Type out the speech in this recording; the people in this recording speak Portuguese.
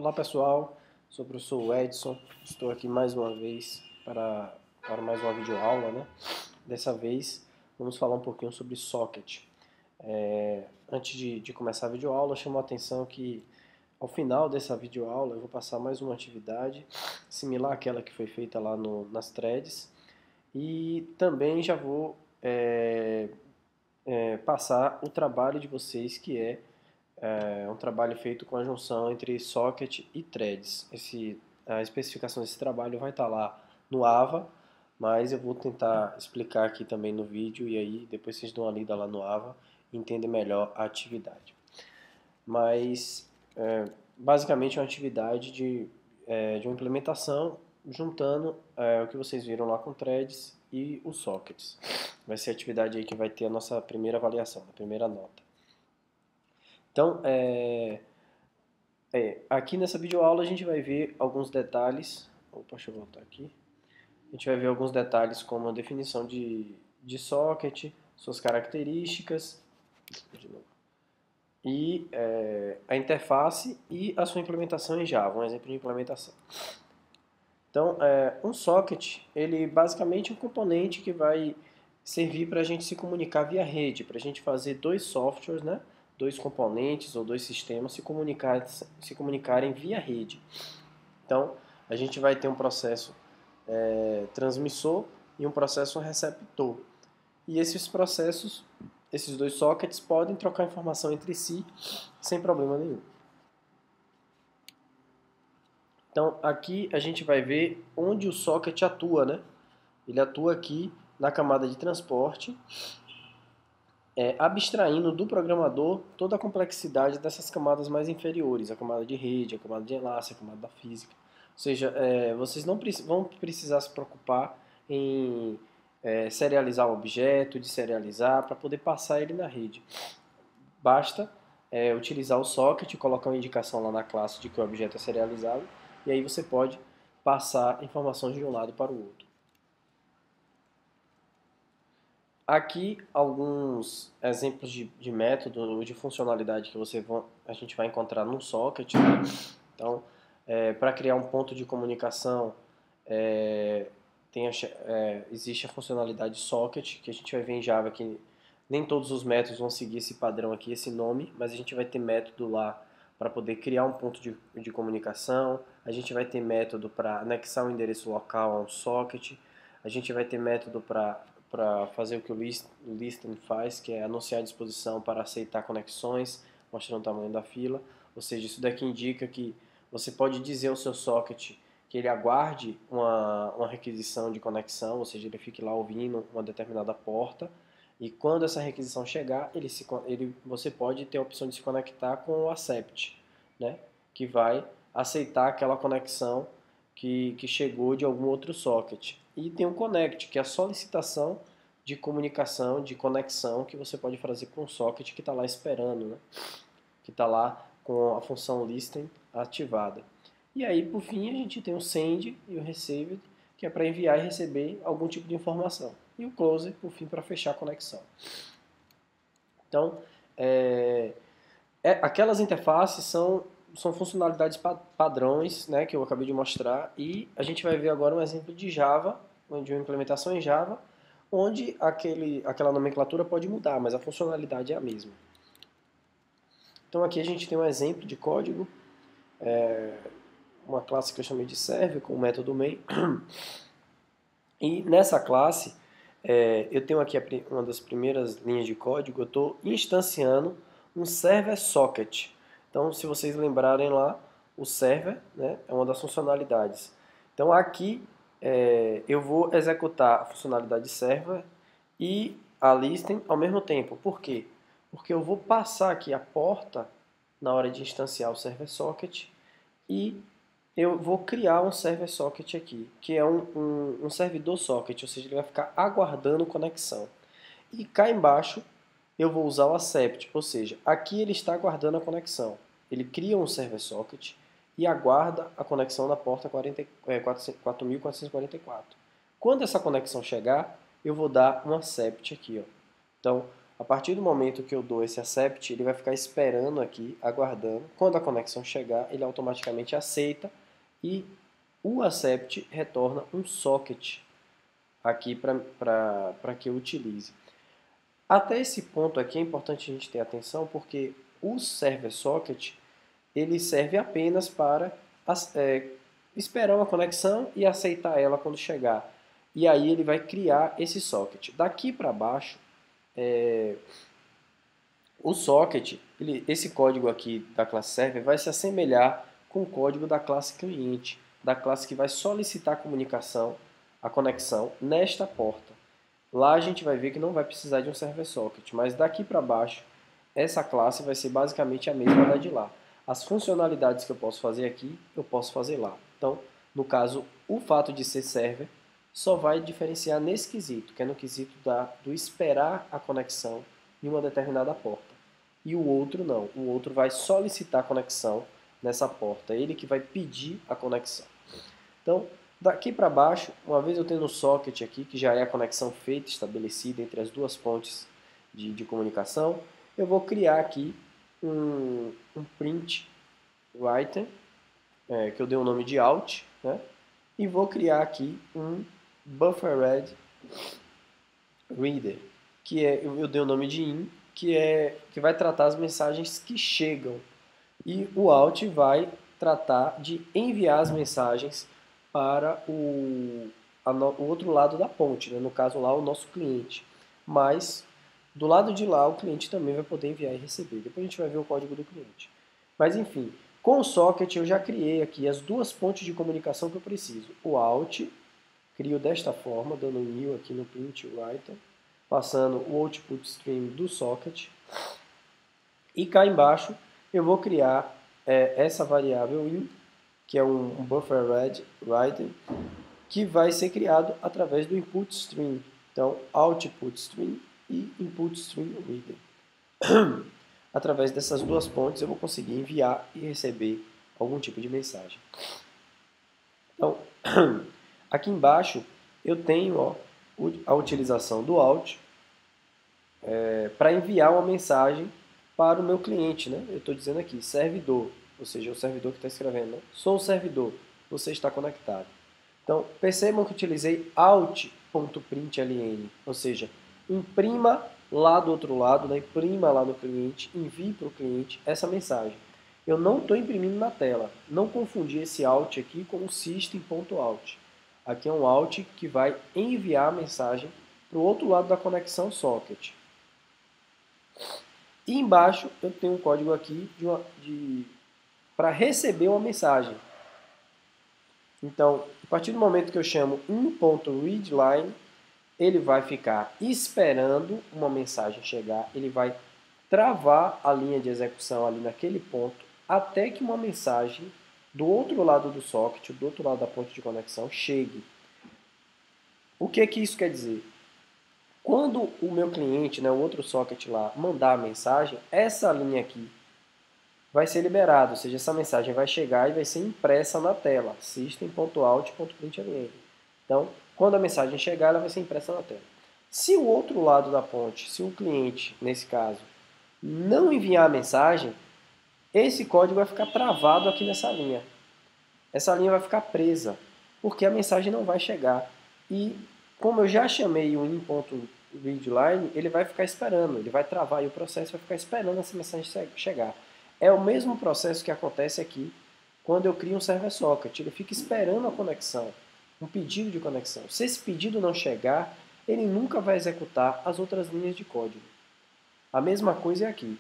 Olá pessoal, sou o professor Edson, estou aqui mais uma vez para mais uma videoaula, né? Dessa vez vamos falar um pouquinho sobre socket. Antes de começar a videoaula, chamo a atenção que ao final dessa videoaula eu vou passar mais uma atividade similar àquela que foi feita lá nas threads e também já vou passar o trabalho de vocês que é um trabalho feito com a junção entre socket e threads. A especificação desse trabalho vai estar lá no AVA, mas eu vou tentar explicar aqui também no vídeo e aí depois vocês dão uma lida lá no AVA e entendem melhor a atividade. Mas basicamente é uma atividade de uma implementação juntando o que vocês viram lá com threads e os sockets. Vai ser a atividade aí que vai ter a nossa primeira avaliação, a primeira nota. Então, aqui nessa videoaula a gente vai ver alguns detalhes. Opa, deixa eu voltar aqui. A gente vai ver alguns detalhes como a definição de socket, suas características, e a interface e a sua implementação em Java, um exemplo de implementação. Então, um socket, ele basicamente é um componente que vai servir para a gente se comunicar via rede, para a gente fazer dois softwares, né? Dois componentes ou dois sistemas se comunicarem via rede. Então, a gente vai ter um processo transmissor e um processo receptor. E esses processos, esses dois sockets, podem trocar informação entre si sem problema nenhum. Então, aqui a gente vai ver onde o socket atua, né? Ele atua aqui na camada de transporte, abstraindo do programador toda a complexidade dessas camadas mais inferiores, a camada de rede, a camada de enlace, a camada da física. Ou seja, vocês não vão precisar se preocupar em serializar o objeto, de serializar, para poder passar ele na rede. Basta utilizar o socket, colocar uma indicação lá na classe de que o objeto é serializado, e aí você pode passar informações de um lado para o outro. Aqui alguns exemplos de método ou de funcionalidade que a gente vai encontrar no socket. Né? Então, para criar um ponto de comunicação, existe a funcionalidade socket, que a gente vai ver em Java que nem todos os métodos vão seguir esse padrão aqui, esse nome, mas a gente vai ter método lá para poder criar um ponto de comunicação, a gente vai ter método para anexar um endereço local a um socket, a gente vai ter método para fazer o que o listen faz, que é anunciar a disposição para aceitar conexões, mostrando o tamanho da fila. Ou seja, isso daqui indica que você pode dizer ao seu socket que ele aguarde uma requisição de conexão, ou seja, ele fique lá ouvindo uma determinada porta, e quando essa requisição chegar, você pode ter a opção de se conectar com o accept, né? Que vai aceitar aquela conexão que chegou de algum outro socket. E tem o connect, que é a solicitação de comunicação, de conexão que você pode fazer com o socket que está lá esperando, né? Que está lá com a função listen ativada. E aí, por fim, a gente tem o send e o receive, que é para enviar e receber algum tipo de informação. E o close, por fim, para fechar a conexão. Então, aquelas interfaces são funcionalidades padrões, né, que eu acabei de mostrar, e a gente vai ver agora um exemplo de Java, de uma implementação em Java, onde aquela nomenclatura pode mudar, mas a funcionalidade é a mesma. Então aqui a gente tem um exemplo de código, uma classe que eu chamei de serve com o método main, e nessa classe eu tenho aqui uma das primeiras linhas de código, eu estou instanciando um server socket. Então, se vocês lembrarem lá, o server, né, é uma das funcionalidades. Então, aqui eu vou executar a funcionalidade server e a listen ao mesmo tempo. Por quê? Porque eu vou passar aqui a porta na hora de instanciar o server socket e eu vou criar um server socket aqui, que é um servidor socket, ou seja, ele vai ficar aguardando conexão. E cá embaixo eu vou usar o accept, ou seja, aqui ele está aguardando a conexão. Ele cria um server socket e aguarda a conexão na porta 4444. Quando essa conexão chegar, eu vou dar um accept aqui. Ó. Então, A partir do momento que eu dou esse accept, ele vai ficar esperando aqui, aguardando. Quando a conexão chegar, ele automaticamente aceita e o accept retorna um socket aqui para que eu utilize. Até esse ponto aqui é importante a gente ter atenção, porque o server socket ele serve apenas para esperar uma conexão e aceitar ela quando chegar. E aí ele vai criar esse socket. Daqui para baixo, o socket, esse código aqui da classe server vai se assemelhar com o código da classe cliente, da classe que vai solicitar a conexão nesta porta. Lá a gente vai ver que não vai precisar de um server socket, mas daqui para baixo, essa classe vai ser basicamente a mesma da de lá. As funcionalidades que eu posso fazer aqui, eu posso fazer lá. Então, no caso, o fato de ser server só vai diferenciar nesse quesito, que é no quesito do esperar a conexão em uma determinada porta. E o outro não, o outro vai solicitar a conexão nessa porta, ele que vai pedir a conexão. Então, daqui para baixo, uma vez eu tendo o socket aqui, que já é a conexão feita, estabelecida entre as duas pontes de comunicação, eu vou criar aqui um print writer, que eu dei o nome de out, né? E vou criar aqui um buffered reader, que eu dei o nome de in, que vai tratar as mensagens que chegam. E o out vai tratar de enviar as mensagens para o outro lado da ponte, né? No caso lá o nosso cliente. Mas do lado de lá o cliente também vai poder enviar e receber. Depois a gente vai ver o código do cliente. Mas enfim, com o socket eu já criei aqui as duas pontes de comunicação que eu preciso. O out, crio desta forma, dando um new aqui no print writer, passando o output stream do socket. E cá embaixo eu vou criar essa variável in, que é um buffer writer, que vai ser criado através do input stream. Então, output stream e input stream reader. Através dessas duas pontes eu vou conseguir enviar e receber algum tipo de mensagem. Então, aqui embaixo eu tenho a utilização do out para enviar uma mensagem para o meu cliente, né? Eu estou dizendo aqui, servidor, ou seja, o servidor que está escrevendo, né? Sou o servidor, você está conectado. Então, percebam que utilizei out.println, ou seja, imprima lá do outro lado, né? Imprima lá no cliente, envie para o cliente essa mensagem. Eu não estou imprimindo na tela, não confundir esse out aqui com o system.out. Aqui é um out que vai enviar a mensagem para o outro lado da conexão socket. E embaixo eu tenho um código aqui para receber uma mensagem. Então, a partir do momento que eu chamo in.readline, ele vai ficar esperando uma mensagem chegar, ele vai travar a linha de execução ali naquele ponto, até que uma mensagem do outro lado do socket, do outro lado da ponte de conexão, chegue. O que isso quer dizer? Quando o meu cliente, né, o outro socket lá, mandar a mensagem, essa linha aqui vai ser liberada, ou seja, essa mensagem vai chegar e vai ser impressa na tela, system.out.println. Então, quando a mensagem chegar, ela vai ser impressa na tela. Se o outro lado da ponte, se o cliente, nesse caso, não enviar a mensagem, esse código vai ficar travado aqui nessa linha. Essa linha vai ficar presa, porque a mensagem não vai chegar. E como eu já chamei o in.readline, ele vai ficar esperando, ele vai travar e o processo vai ficar esperando essa mensagem chegar. É o mesmo processo que acontece aqui quando eu crio um server socket. Ele fica esperando a conexão, um pedido de conexão. Se esse pedido não chegar, ele nunca vai executar as outras linhas de código. A mesma coisa é aqui.